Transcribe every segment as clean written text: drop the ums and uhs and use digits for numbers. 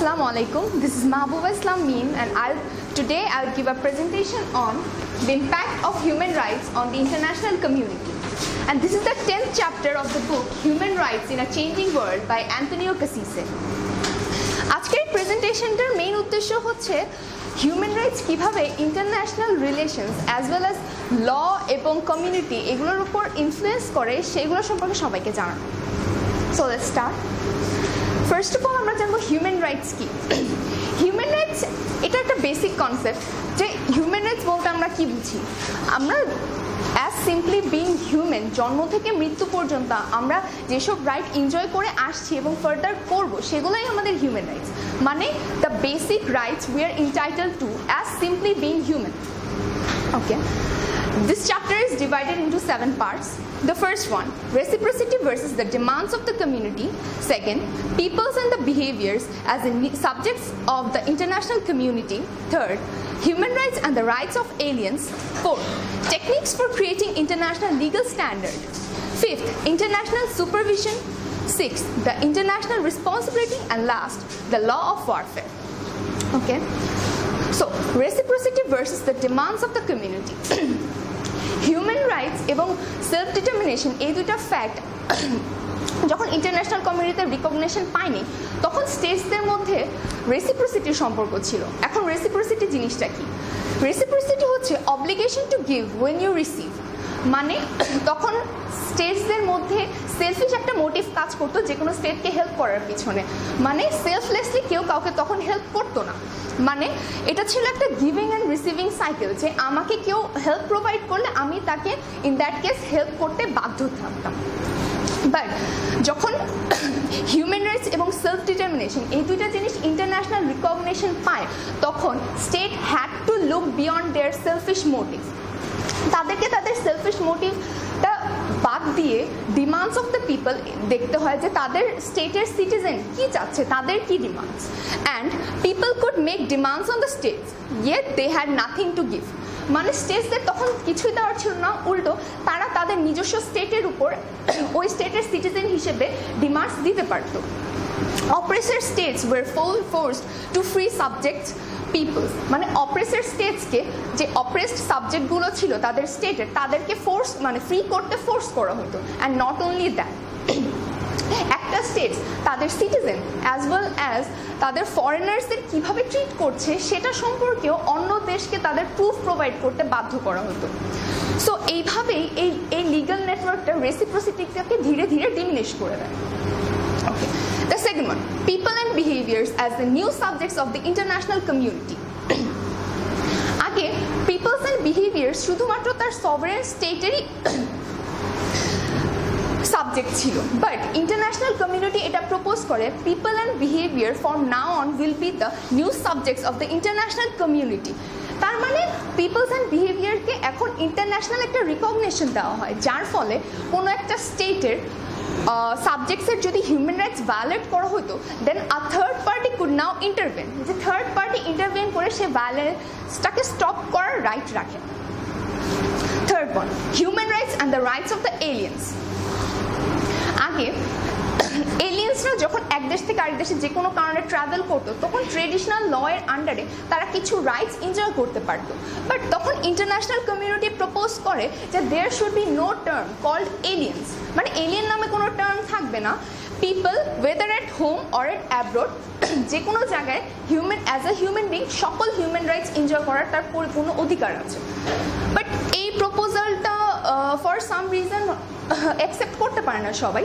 Assalamu alaikum. This is Mahabuba Meem, and today I'll give a presentation on the impact of human rights on the international community. And this is the 10th chapter of the book Human Rights in a Changing World by Antonio Cassese. আজকের প্রেজেন্টেশনটার main উদ্দেশ্য হচ্ছে human rights কিভাবে international relations as well as law এবং community এগুলোর উপর influence করে সেগুলো সম্পর্কে সবাইকে জানানো। So let's start. First of all আমরা জানবো হিউম্যান রাইটস কি। হিউম্যান রাইটস এটা একটা বেসিক কনসেপ্ট যে হিউম্যান রাইটস বলতে আমরা কি বুঝি। আমরা অ্যাজ সিম্পলি বিং হিউম্যান, জন্ম থেকে মৃত্যু পর্যন্ত আমরা যেসব রাইট এনজয় করে আসছি এবং ফার্দার করব সেগুলোই আমাদের হিউম্যান রাইটস, মানে the basic rights we are entitled to as simply being human. Okay, this chapter is divided into 7 parts. The first one, reciprocity versus the demands of the community. Second, peoples and the behaviors as the subjects of the international community. Third, human rights and the rights of aliens. Fourth, techniques for creating international legal standard. Fifth, international supervision. Sixth, the international responsibility. And last, the law of warfare. Okay, so reciprocity versus the demands of the community. Human rights এবং self determination এই দুইটা fact যখন international কমিউনিটিতে recognition পায়নি তখন স্টেটসদের মধ্যে রেসিপ্রোসিটির সম্পর্ক ছিল। এখন রেসিপ্রোসিটি জিনিসটা কি? রেসিপ্রোসিটি হচ্ছে obligation to give when you receive, মানে তখন স্টেটসদের মধ্যে সেলফিশ একটা মোটিভ কাজ করতো যে কোনো স্টেটকে হেল্প করার পিছনে, মানে সেলফলেসলি কেউ কাউকে তখন হেল্প করতো না, মানে এটা ছিল একটা গিভিং অ্যান্ড রিসিভিং সাইকেল যে আমাকে কেউ হেল্প প্রোভাইড করলে আমি তাকে ইন দ্যাট কেস হেল্প করতে বাধ্য থাকতাম। বাট যখন হিউম্যান রাইটস এবং সেলফ ডিটারমিনেশন এই দুইটা জিনিস ইন্টারন্যাশনাল রিকগনিশন পায় তখন state had to look beyond their selfish motive. তাদেরকে তাদের সেলফিশ মোটিভটা বাদ দিয়ে ডিমান্ডস অফ দ্য পিপল দেখতে হয় যে তাদের স্টেটের সিটিজেন কি চাচ্ছে, তাদের কি demands, and people could make demands on the states yet they had nothing to give. মানে স্টেটসদের তখন কিছুই দেওয়ার ছিল না, উল্টো তারা তাদের নিজস্ব স্টেটের উপর ওই স্টেটের সিটিজেন হিসেবে ডিমান্ডস দিতে পারত। Oppressor states were forced to free subjects peoples, মানে অপ্রেসর স্টেটসকে যে অপ্রেসড সাবজেক্টগুলো ছিল তাদের স্টেটের তাদেরকে ফোর্স মানে ফ্রি করতে ফোর্স করা হতো। অ্যান্ড নট অনলি দ্যাট, একটা স্টেটস তাদের সিটিজেন অ্যাজ ওয়েল অ্যাজ তাদের ফরেনার্সদের কীভাবে ট্রিট করছে সেটা সম্পর্কেও অন্য দেশকে তাদের প্রুফ প্রোভাইড করতে বাধ্য করা হতো। সো এইভাবেই এই লিগাল নেটওয়ার্কটা রেসিপ্রোসিটিটাকে ধীরে ধীরে ডিমিনিশ করে দেয়। Okay. The second one, people and behaviors as the new subjects of the international community. আগে peoples and behaviors শুধুমাত্র তার সভারেন স্টেটেরই সাবজেক্ট ছিল, বাট ইন্টারন্যাশনাল কমিউনিটি এটা প্রপোজ করে people and behaviour from now on will be the new subjects of the international community. তার মানে people's and বিহেভিয়ারকে এখন international একটা রিকগনিশন দেওয়া হয়, যার ফলে কোনো একটা স্টেটের সাবজেক্টসের যদি হিউম্যান রাইটস ভায়োলেট করা হতো then a third party could now intervene, যে থার্ড পার্টি ইন্টারভেন করে সে ভায়োলেন্সটাকে স্টপ করার রাইট রাখে। Third one, human rights and the rights of the aliens. আগে এলিয়েন্সরা যখন এক দেশ থেকে আরেক দেশে যে কোনো কারণে ট্রাভেল করতো তখন ট্রেডিশনাল লয়ের আন্ডারে তারা কিছু রাইটস এনজয় করতে পারতো, বাট তখন ইন্টারন্যাশনাল কমিউনিটি প্রপোজ করে যে there should be no term called aliens, মানে এলিয়েন নামে কোনো টার্ম থাকবে না। People whether at home or at abroad, যে কোনো জায়গায় human as a human being সকল হিউম্যান রাইটস এনজয় করার তার পরিপূর্ণ অধিকার আছে। বাট এই প্রপোজালটা ফর সাম রিজন অ্যাকসেপ্ট করতে পারে না সবাই।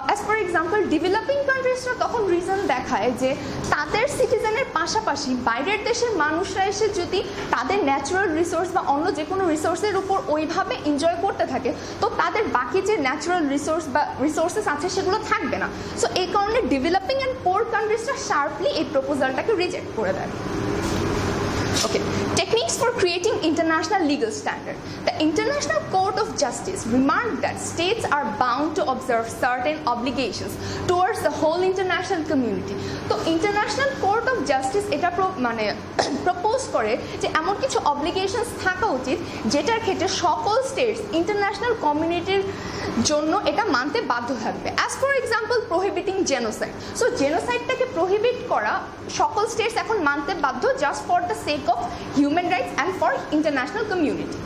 অ্যাজ ফর এক্সাম্পল ডেভেলপিং কান্ট্রিজরা তখন রিজন দেখায় যে তাদের সিটিজেনের পাশাপাশি বাইরের দেশের মানুষরা এসে যদি তাদের ন্যাচারাল রিসোর্স বা অন্য যে কোনো রিসোর্সের উপর ওইভাবে এনজয় করতে থাকে তো তাদের বাকি যে ন্যাচারাল রিসোর্স বা রিসোর্সেস আছে সেগুলো থাকবে না। সো এই কারণে ডেভেলপিং অ্যান্ড পোর কান্ট্রিজরা শার্পলি এই প্রপোজালটাকে রিজেক্ট করে দেয়। Okay, techniques for creating international legal standard. The International Court of Justice remarked that states are bound to observe certain obligations towards the whole international community. So International Court of Justice এটা মানে propose করে যে এমন কিছু obligations থাকা উচিত যেটার ক্ষেত্রে সকল স্টেটস ইন্টারন্যাশনাল কমিউনিটির জন্য এটা মানতে বাধ্য থাকবে। As for example, prohibiting genocide. So genocide টাকে প্রহিবিট করা সকল স্টেটস এখন মানতে বাধ্য just for the sake of human rights and for international community.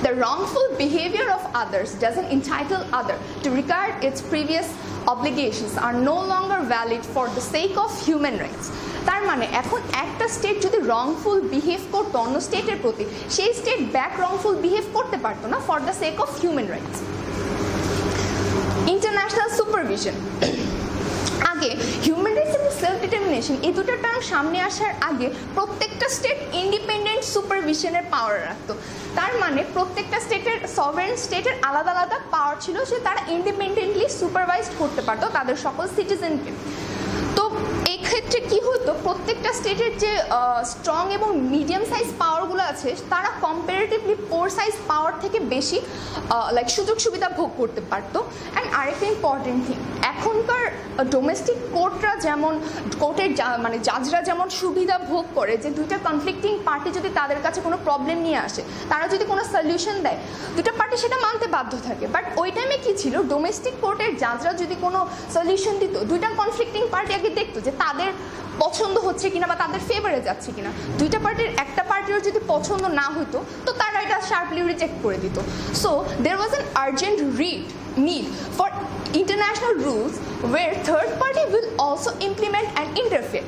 The wrongful behavior of others doesn't entitle other to regard its previous obligations are no longer valid for the sake of human rights. তার মানে এখন একটা state যদি wrongful behave করতো অন্য স্টেটের প্রতি, সেই স্টেট ব্যাক রংফুল বিহেভ করতে পারতো না for the sake of human rights. International supervision, আগে হিউম্যান রাইটস এবং সেলফ ডিটারমিনেশন এই দুটো টার্ম সামনে আসার আগে প্রত্যেকটা স্টেট ইন্ডিপেন্ডেন্ট সুপারভিশনের পাওয়ার রাখতো। তার মানে প্রত্যেকটা স্টেটের সভারেন স্টেটের আলাদা আলাদা পাওয়ার ছিল, সে তারা ইন্ডিপেন্ডেন্টলি সুপারভাইজ করতে পারতো তাদের সকল সিটিজেনকে। তো এই ক্ষেত্রে কি হতো, প্রত্যেকটা স্টেটের যে স্ট্রং এবং মিডিয়াম সাইজ পাওয়ারগুলো আছে তারা কম্পারেটিভলি পোর সাইজ পাওয়ার থেকে বেশি লাইক সুযোগ সুবিধা ভোগ করতে পারতো। অ্যান্ড আরেকটা ইম্পর্টেন্ট থিং, এখনকার ডোমেস্টিক কোর্টরা যেমন কোর্টের মানে জাজরা যেমন সুবিধা ভোগ করে যে দুইটা কনফ্লিক্টিং পার্টি যদি তাদের কাছে কোনো প্রবলেম নিয়ে আসে, তারা যদি কোনো সলিউশন দেয়, দুটো পার্টি সেটা মানতে বাধ্য থাকে। বাট ওই টাইমে কী ছিল, ডোমেস্টিক কোর্টের জাজরা যদি কোনো সলিউশন দিত, দুইটা কনফ্লিক্টিং পার্টি আগে দেখতো যে তাদের পছন্দ হচ্ছে কিনা বা তাদের ফেভারে যাচ্ছে কিনা। দুইটা পার্টির একটা পার্টিরও যদি পছন্দ না হতো তো তারা এটা শার্পলি রিজেক্ট করে দিত। So there was an urgent need for international rules where third party will also implement and interfere.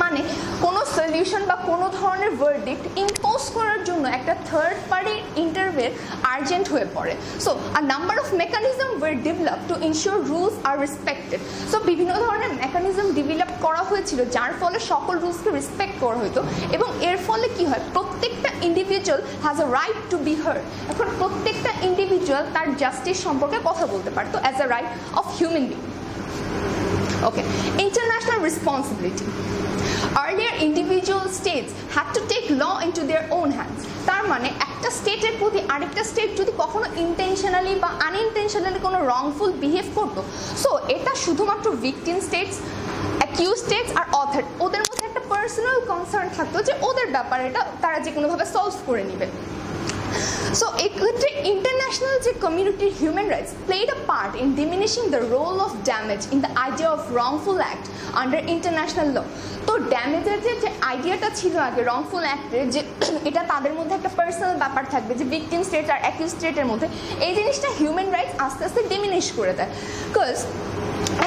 মানে কোনো সলিউশন বা কোনো ধরনের ভার্ডিক্ট ইম্পোজ করার জন্য একটা থার্ড পার্টি ইন্টারভের আর্জেন্ট হয়ে পড়ে। So a number of mechanism were developed to ensure rules are respected. So বিভিন্ন ধরনের মেকানিজম ডেভেলপ করা হয়েছিল যার ফলে সকল রুলসকে রেসপেক্ট করা হতো, এবং এর ফলে কি হয়, প্রত্যেকটা individual has a right to be heard. এখন প্রত্যেকটা ইন্ডিভিজুয়াল তার জাস্টিস সম্পর্কে কথা বলতে পারতো as a right of human being. Okay, international responsibility. Earlier individual states had to take law into their own hands. তার মানে একটা স্টেটের প্রতি আরেকটা স্টেট যদি কখনো ইন্টেনশনালি বা আনইনটেনশনালি কোনো রংফুল বিহেভ করতো, সো এটা শুধুমাত্র ভিকটিম স্টেটস, অ্যাকিউজ স্টেটস আর অথর, ওদের মধ্যে একটা পার্সোনাল কনসার্ন থাকতো যে ওদের ব্যাপারে এটা তারা যে কোনোভাবে সলভ করে নেবে। So eক্ষেত্রে ইন্টারন্যাশনাল যে কমিউনিটির human rights played a part in diminishing the role of damage in the idea of wrongful act under international law. তো ড্যামেজের যে আইডিয়াটা ছিল আগে রংফুল অ্যাক্টের, যে এটা তাদের মধ্যে একটা পার্সোনাল ব্যাপার থাকবে যে ভিকটিম স্টেট আর অ্যাকিউজ স্টেটের মধ্যে, এই জিনিসটা হিউম্যান রাইটস আস্তে আস্তে ডিমিনিশ করে দেয়। বিকজ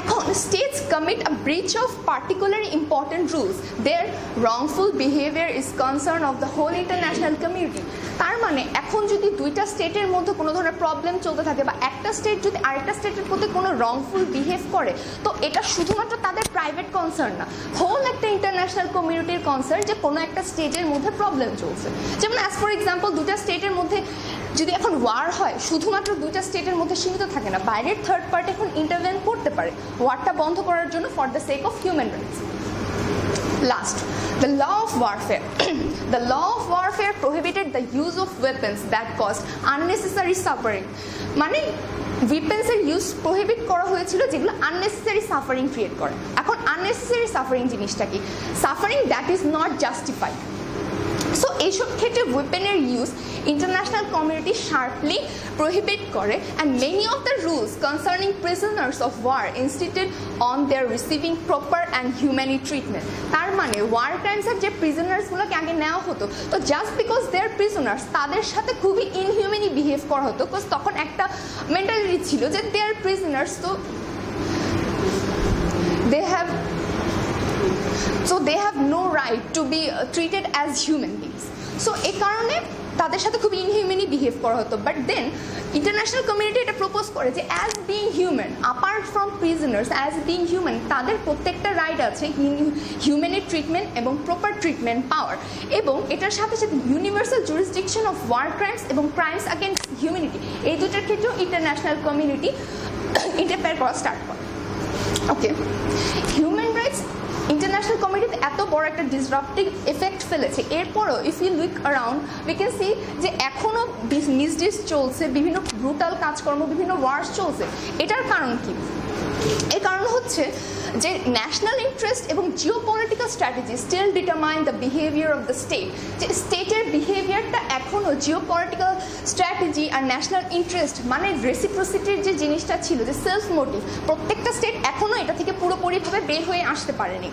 এখন states commit a breach of particularly important rules, their wrongful behavior is concern of the whole international community. তার মানে এখন যদি দুইটা স্টেটের মধ্যে কোনো ধরনের প্রবলেম চলতে থাকে বা একটা স্টেট যদি আরেকটা স্টেটের প্রতি কোনো রংফুল বিহেভ করে, তো এটা শুধুমাত্র তাদের প্রাইভেট কনসার্ন না, হোল একটা ইন্টারন্যাশনাল কমিউনিটির কনসার্ন যে কোনো একটা স্টেটের মধ্যে প্রবলেম চলছে। যেমন অ্যাজ ফর এক্সাম্পল, দুটা স্টেটের মধ্যে যদি এখন ওয়ার হয়, শুধুমাত্র দুইটা স্টেটের মধ্যে সীমিত থাকে না, বাইরের থার্ড পার্টি এখন ইন্টারভেন করতে পারে ওয়ারটা বন্ধ করার জন্য for the sake of human rights. Last, the law of warfare. The law of warfare prohibited the use of weapons that caused unnecessary suffering. মানে weapons-এর ইউজ প্রহিবিট করা হয়েছিল যেগুলো আননেসেসারি সাফারিং ক্রিয়েট করে। এখন আননেসেসারি সাফারিং জিনিসটা কি? Suffering that is not justified. So এইসব ক্ষেত্রে ওয়েপেনের use international community sharply prohibit করে, and many of the rules concerning prisoners of war insisted on their receiving proper and humane treatment. তার মানে ওয়ার ক্রাইমসের যে প্রিজনার্সগুলোকে আগে নেওয়া হতো, তো জাস্ট বিকজ দেয়ার প্রিজনার্স তাদের সাথে খুবই ইনহিউম্যানি বিহেভ করা হতো, বিকজ তখন একটা মেন্টালিটি ছিল যে দেয়ার প্রিজনার্স, তো they have no right to be treated as human beings. So এই কারণে তাদের সাথে খুব ইনহিউম্যানি বিহেভ করা হতো। বাট দেন ইন্টারন্যাশনাল কমিউনিটি এটা প্রপোজ করে যে as being human, apart from prisoners, as being human তাদের প্রত্যেকটা রাইট আছে হিউম্যানি ট্রিটমেন্ট এবং প্রপার ট্রিটমেন্ট পাওয়ার, এবং এটার সাথে সাথে universal jurisdiction of war crimes এবং ক্রাইমস অ্যাগেন্স্ট হিউম্যানিটি, এই দুটার ক্ষেত্রেও ইন্টারন্যাশনাল কমিউনিটি ইন্টারফেয়ার করা স্টার্ট করে। ওকে, হিউম্যান রাইটস ইন্টারন্যাশনাল কমিউনিটিতে এত বড় একটা ডিসরাপটিভ এফেক্ট ফেলেছে, এরপরও if you look around we can see যে এখনও মিসডিস চলছে, বিভিন্ন ব্রুটাল কাজকর্ম, বিভিন্ন ওয়ার্স চলছে। এটার কারণ কি? এর কারণ হচ্ছে যে ন্যাশনাল ইন্টারেস্ট এবং geopolitical strategy still determine the behaviour of the state. যে স্টেটের বিহেভিয়ারটা এখনও জিওপলিটিক্যাল স্ট্র্যাটেজি আর ন্যাশনাল ইন্টারেস্ট মানে রেসিপ্রোসিটির যে জিনিসটা ছিল, যে সেলফ মোটিভ, প্রত্যেকটা স্টেট এখনও এটা থেকে পুরোপুরিভাবে বের হয়ে আসতে পারেনি।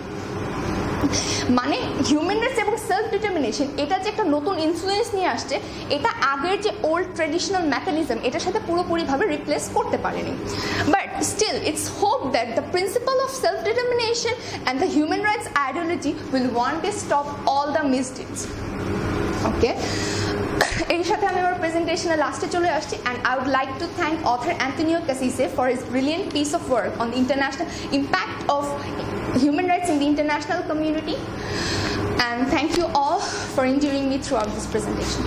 মানে হিউম্যান রাইটস এবং সেলফ ডিটারমিনেশন এটা যে একটা নতুন ইনফ্লুয়েন্স নিয়ে আসছে, এটা আগের যে ওল্ড ট্রেডিশনাল মেকানিজম এটার সাথে পুরোপুরিভাবে রিপ্লেস করতে পারেনি। But still it's hope that the principle of self determination and the human rights ideology will one day stop all the misdeeds. Okay, এর সাথে আমি আমার প্রেজেন্টেশনের লাস্টে চলে আসছি, and I would like to thank author Antonio Cassese for his brilliant piece of work on the international impact of human rights in the international community, and thank you all for enduring me throughout this presentation.